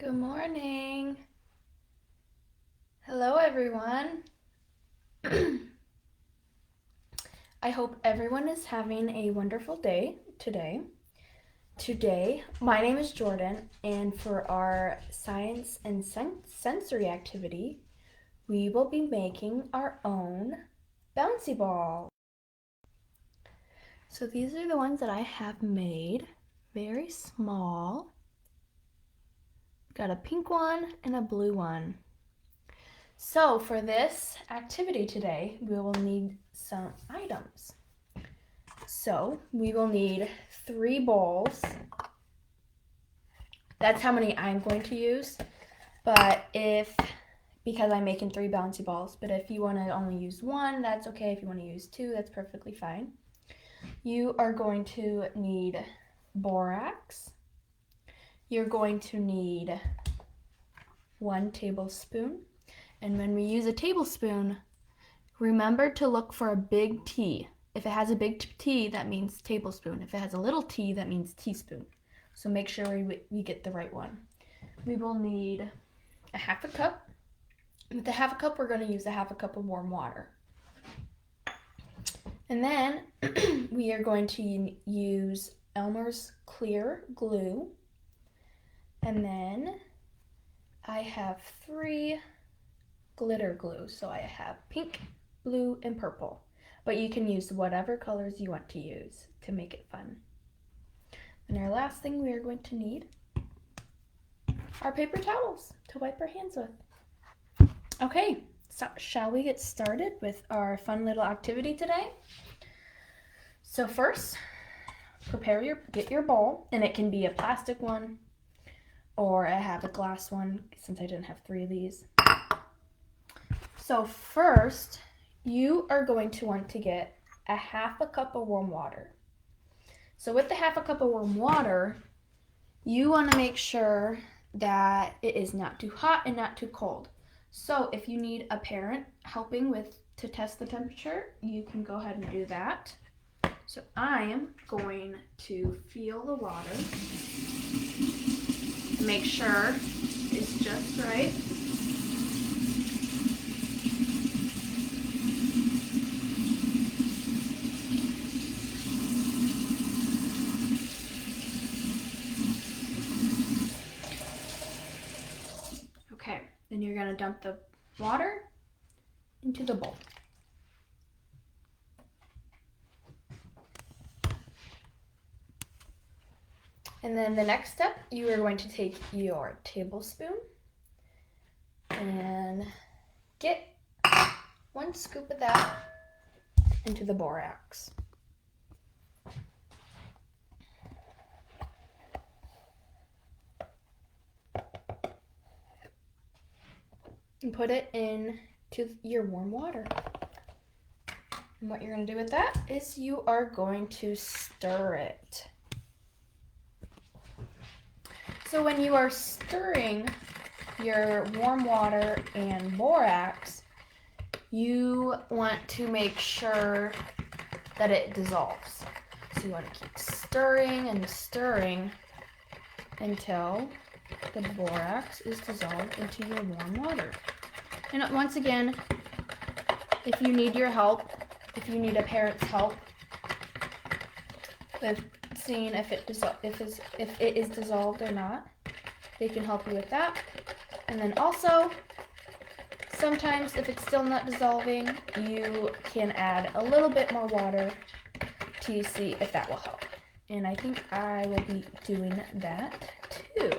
Good morning. Hello, everyone. I hope everyone is having a wonderful day today. My name is Jordan, and for our science and sensory activity, we will be making our own bouncy ball. So these are the ones that I have made, very small. Got a pink one and a blue one. So for this activity today, we will need some items. So we will need 3 bowls. That's how many I'm going to use. But because I'm making 3 bouncy balls, but if you want to only use 1, that's okay. If you want to use 2, that's perfectly fine. You are going to need borax. You're going to need 1 tablespoon. And when we use a tablespoon, remember to look for a big T. If it has a big T, that means tablespoon. If it has a little t, that means teaspoon. So make sure we get the right one. We will need a 1/2 cup. With the 1/2 cup, we're going to use a 1/2 cup of warm water. And then we are going to use Elmer's clear glue. And then I have 3 glitter glue. So I have pink, blue, and purple. But you can use whatever colors you want to use to make it fun. And our last thing we are going to need are paper towels to wipe our hands with. Okay, so shall we get started with our fun little activity today? So first, get your bowl, and it can be a plastic one, or I have a glass one since I didn't have 3 of these. So first, you are going to want to get a 1/2 cup of warm water. So with the 1/2 cup of warm water, you want to make sure that it is not too hot and not too cold. So if you need a parent helping to test the temperature, you can go ahead and do that. So I am going to feel the water, make sure it's just right. Okay, then you're going to dump the water into the bowl. And then the next step, you are going to take your tablespoon and get 1 scoop of that into the borax. And put it into your warm water. And what you're going to do with that is you are going to stir it. So when you are stirring your warm water and borax, you want to make sure that it dissolves. So you want to keep stirring and stirring until the borax is dissolved into your warm water. And once again, if you need your help, if you need a parent's help with seeing if it is dissolved or not, they can help you with that. And then also, sometimes if it's still not dissolving, you can add a little bit more water to see if that will help. And I think I will be doing that too.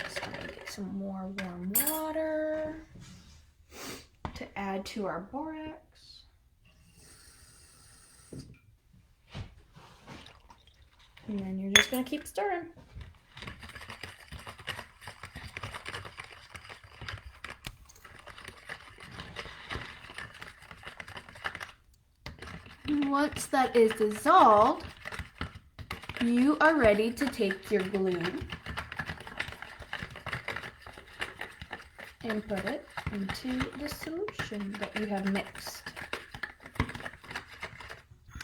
Just gonna get some more warm water to add to our borax. And then you're just going to keep stirring. And once that is dissolved, you are ready to take your glue and put it into the solution that you have mixed.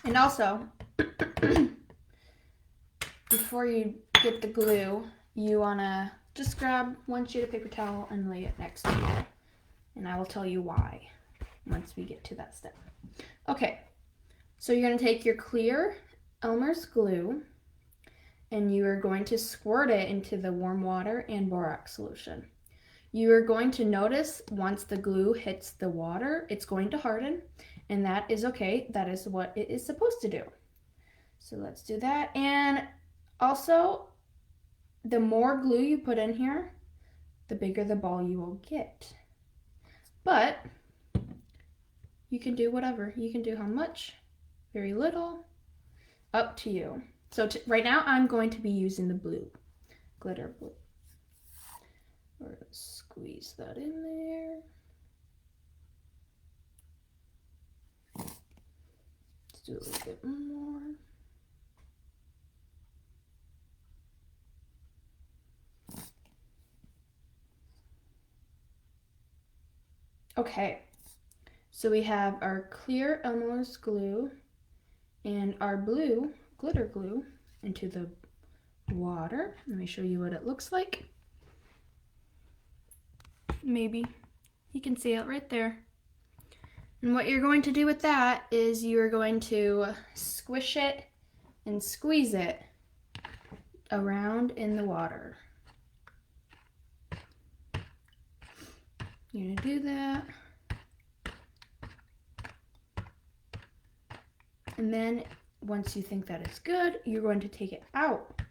And also, before you get the glue, you want to just grab one sheet of paper towel and lay it next to you. And I will tell you why once we get to that step. Okay, so you're going to take your clear Elmer's glue and you are going to squirt it into the warm water and borax solution. You are going to notice once the glue hits the water, it's going to harden, and that is okay. That is what it is supposed to do. So let's do that. And also, the more glue you put in here, the bigger the ball you will get. But you can do whatever. You can do how much, very little, up to you. So right now I'm going to be using the blue, glitter blue. We're going to squeeze that in there. Let's do a little bit more. Okay, so we have our clear Elmer's glue and our blue glitter glue into the water. Let me show you what it looks like. Maybe you can see it right there. And what you're going to do with that is you're going to squish it and squeeze it around in the water. You're going to do that. And then once you think that is good, you're going to take it out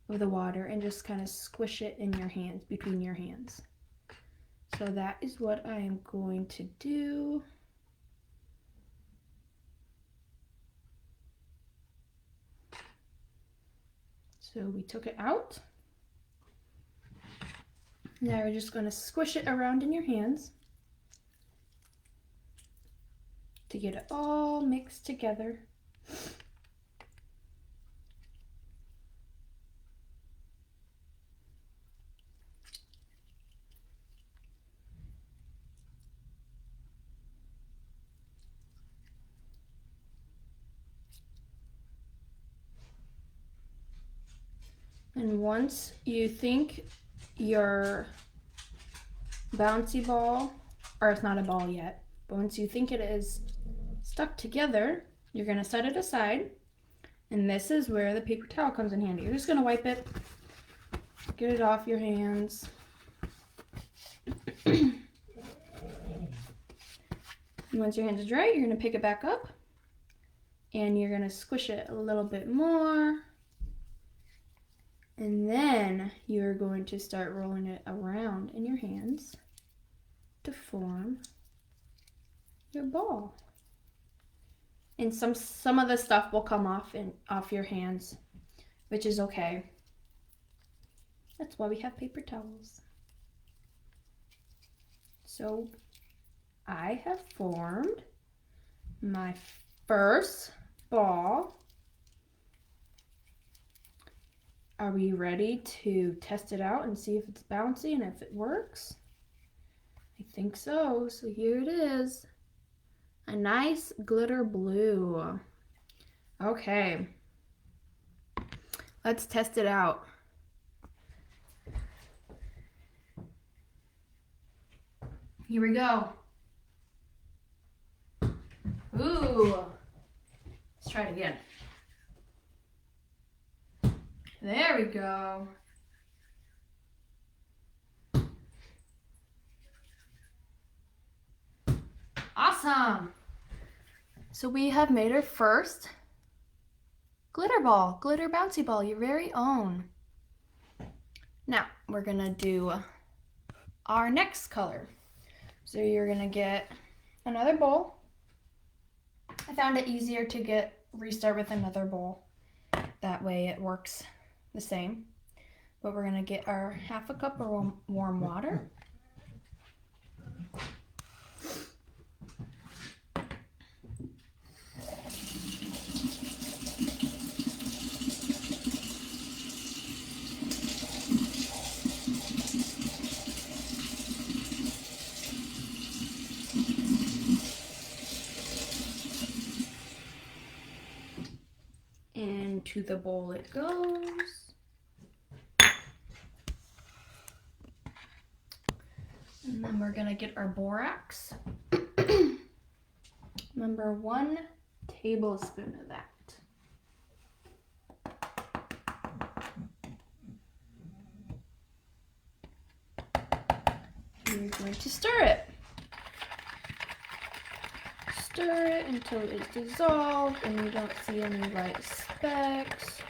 of the water and just kind of squish it in your hands, between your hands. So that is what I am going to do. So we took it out. Now we're just going to squish it around in your hands to get it all mixed together. And once you think your bouncy ball, or it's not a ball yet, but once you think it is stuck together, you're going to set it aside. And this is where the paper towel comes in handy. You're just going to wipe it, get it off your hands. And once your hands are dry, you're going to pick it back up and you're going to squish it a little bit more. And then you're going to start rolling it around in your hands to form your ball. And some of the stuff will come off your hands, which is okay. That's why we have paper towels. So I have formed my first ball. Are we ready to test it out and see if it's bouncy and if it works? I think so. So here it is. A nice glitter blue. Okay. Let's test it out. Here we go. Ooh. Let's try it again. There we go. Awesome. So we have made our first glitter ball, glitter bouncy ball, your very own. Now we're gonna do our next color. So you're gonna get another bowl. I found it easier to restart with another bowl. That way it works the same. But we're gonna get our half a cup of warm water. Into the bowl it goes. And then we're gonna get our borax. Remember, 1 tablespoon of that. You're going to stir it. Stir it until it's dissolved and you don't see any white specks.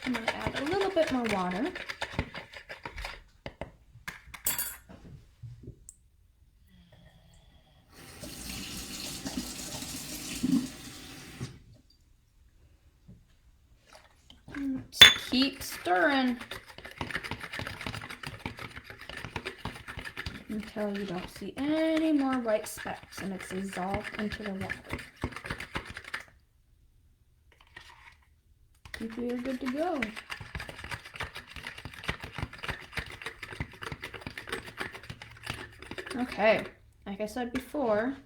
I'm going to add a little bit more water. Just keep stirring until you don't see any more white specks and it's dissolved into the water. I think we are good to go. Okay, like I said before,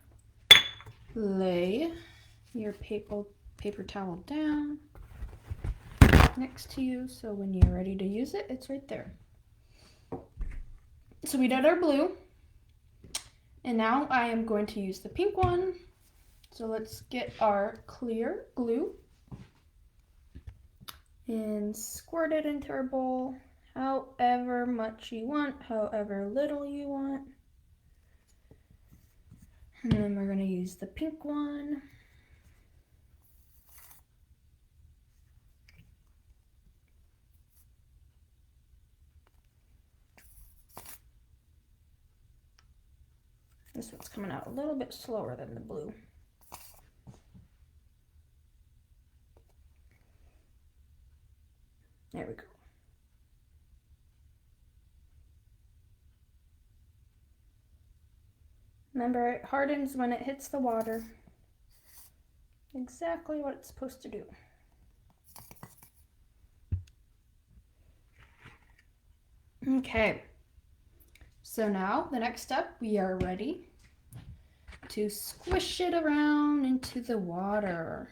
lay your paper towel down next to you so when you're ready to use it, it's right there. So we did our blue, and now I am going to use the pink one. So let's get our clear glue and squirt it into our bowl however much you want, however little you want. And then we're going to use the pink one. This one's coming out a little bit slower than the blue. There we go. Remember, it hardens when it hits the water. Exactly what it's supposed to do. Okay. So now, the next step, we are ready to squish it around into the water.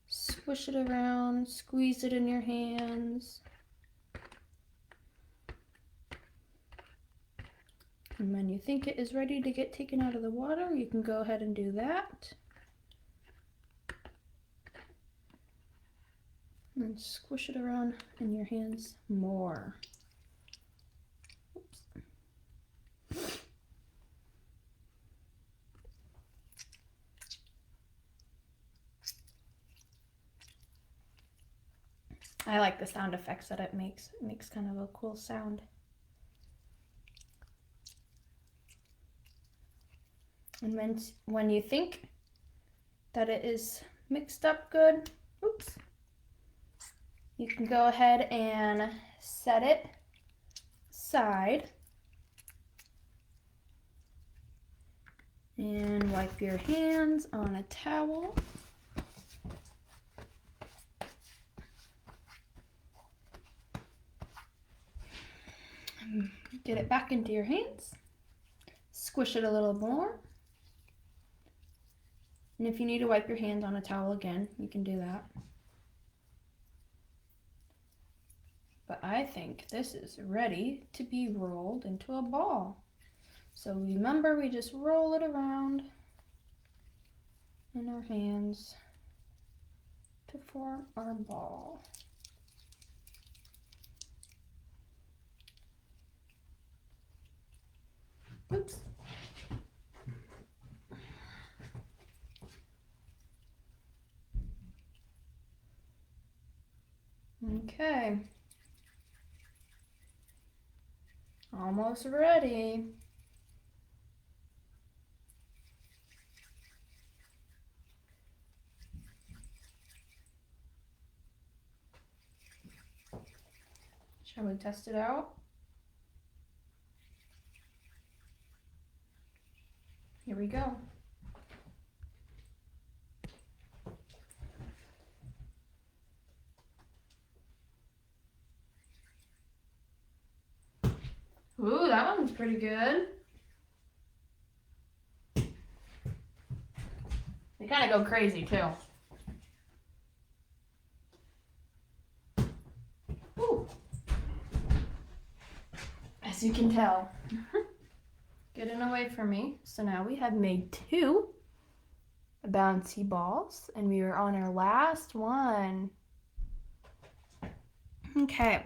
Squish it around, squeeze it in your hands. And when you think it is ready to get taken out of the water, you can go ahead and do that. And squish it around in your hands more. Oops. I like the sound effects that it makes. It makes kind of a cool sound. And when you think that it is mixed up good, oops, you can go ahead and set it aside and wipe your hands on a towel. Get it back into your hands. Squish it a little more. And if you need to wipe your hands on a towel again, you can do that. But I think this is ready to be rolled into a ball. So remember, we just roll it around in our hands to form our ball. Oops. Okay. Almost ready. Shall we test it out? Here we go. Ooh, that one's pretty good. They kind of go crazy too. Ooh. As you can tell. Getting away from me. So now we have made 2 bouncy balls, and we are on our last one. Okay.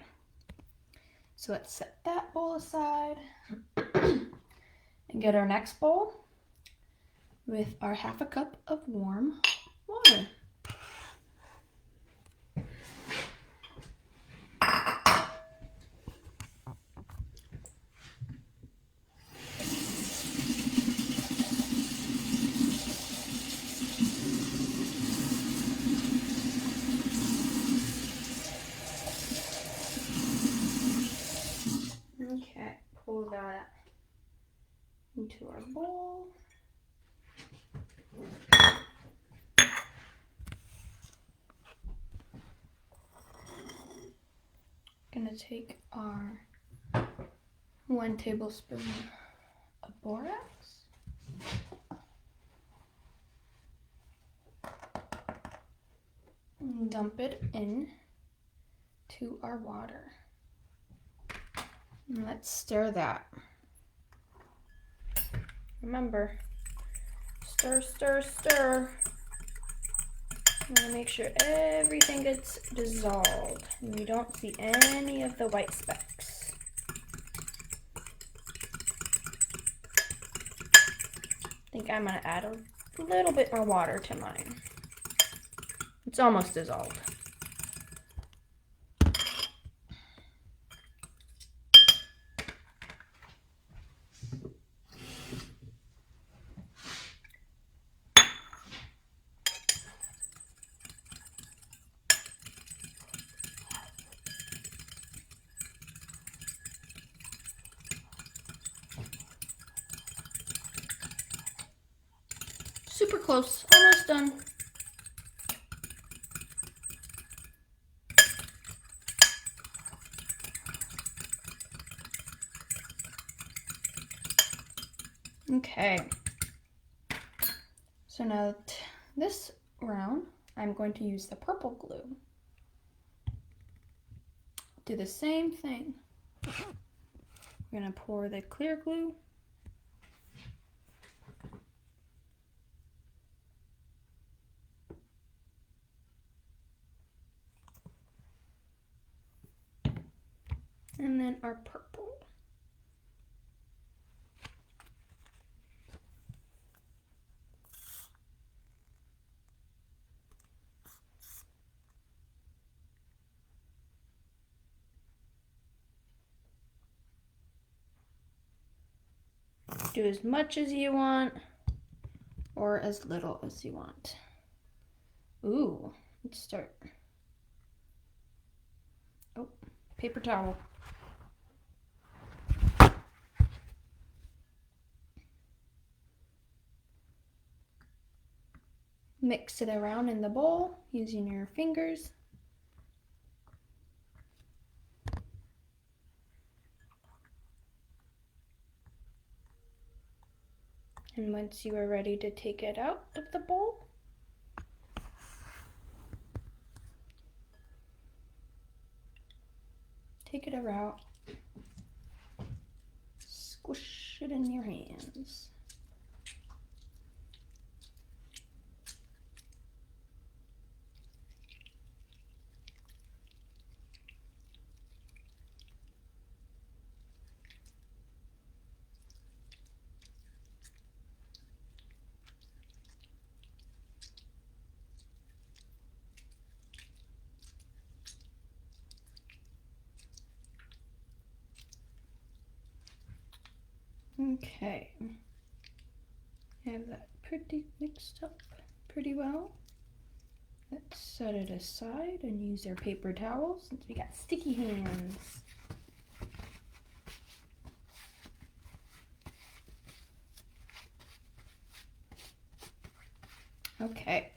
So let's set that bowl aside and get our next bowl with our 1/2 cup of warm water. Okay, pull that into our bowl. Gonna take our 1 tablespoon of borax. And dump it in to our water. And let's stir that. Remember, stir, stir, stir. I'm gonna make sure everything gets dissolved and you don't see any of the white specks. I think I'm gonna add a little bit more water to mine. It's almost dissolved. Super close, almost done. Okay, so now this round, I'm going to use the purple glue. Do the same thing. We're gonna pour the clear glue. And then our purple. Do as much as you want or as little as you want. Ooh, let's start. Oh, paper towel. Mix it around in the bowl using your fingers. And once you are ready to take it out of the bowl, take it around, squish it in your hands. Okay, I have that pretty mixed up pretty well. Let's set it aside and use our paper towels since we got sticky hands. Okay.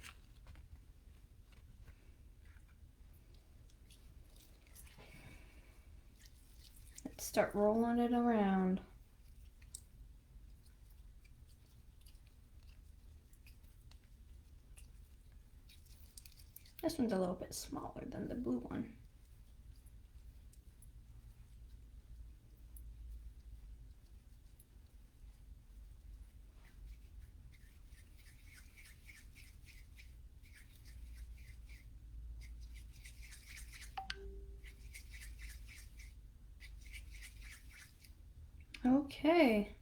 Let's start rolling it around. This one's a little bit smaller than the blue one. Okay,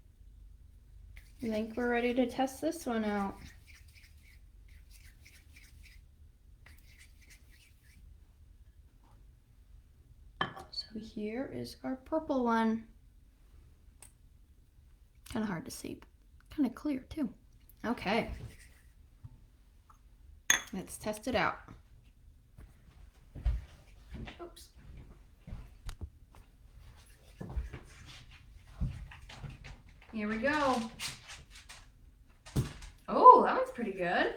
I think we're ready to test this one out. So here is our purple one. Kind of hard to see, kind of clear too. Okay, let's test it out. Oops. Here we go. Oh, that one's pretty good.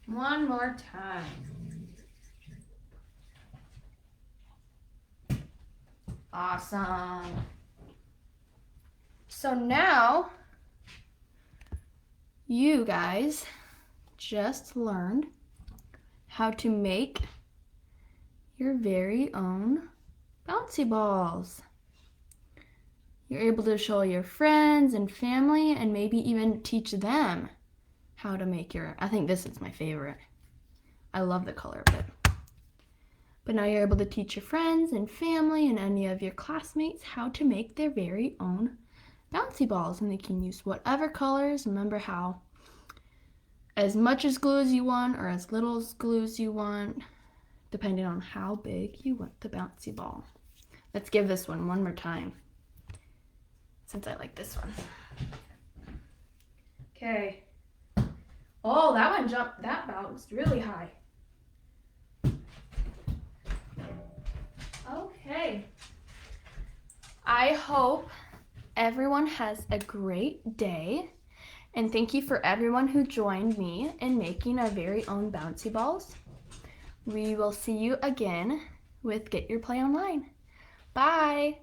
One more time. Awesome. So now you guys just learned how to make your very own bouncy balls. You're able to show your friends and family and maybe even teach them how to make your, I think this is my favorite. I love the color of it. But now you're able to teach your friends and family and any of your classmates how to make their very own bouncy balls, and they can use whatever colors. Remember how as much as glue as you want or as little as glue as you want, depending on how big you want the bouncy ball. Let's give this one more time, since I like this one. Okay. Oh, that one jumped, that bounced really high. Okay. I hope everyone has a great day, and thank you for everyone who joined me in making our very own bouncy balls. We will see you again with Get Your Play Online. Bye!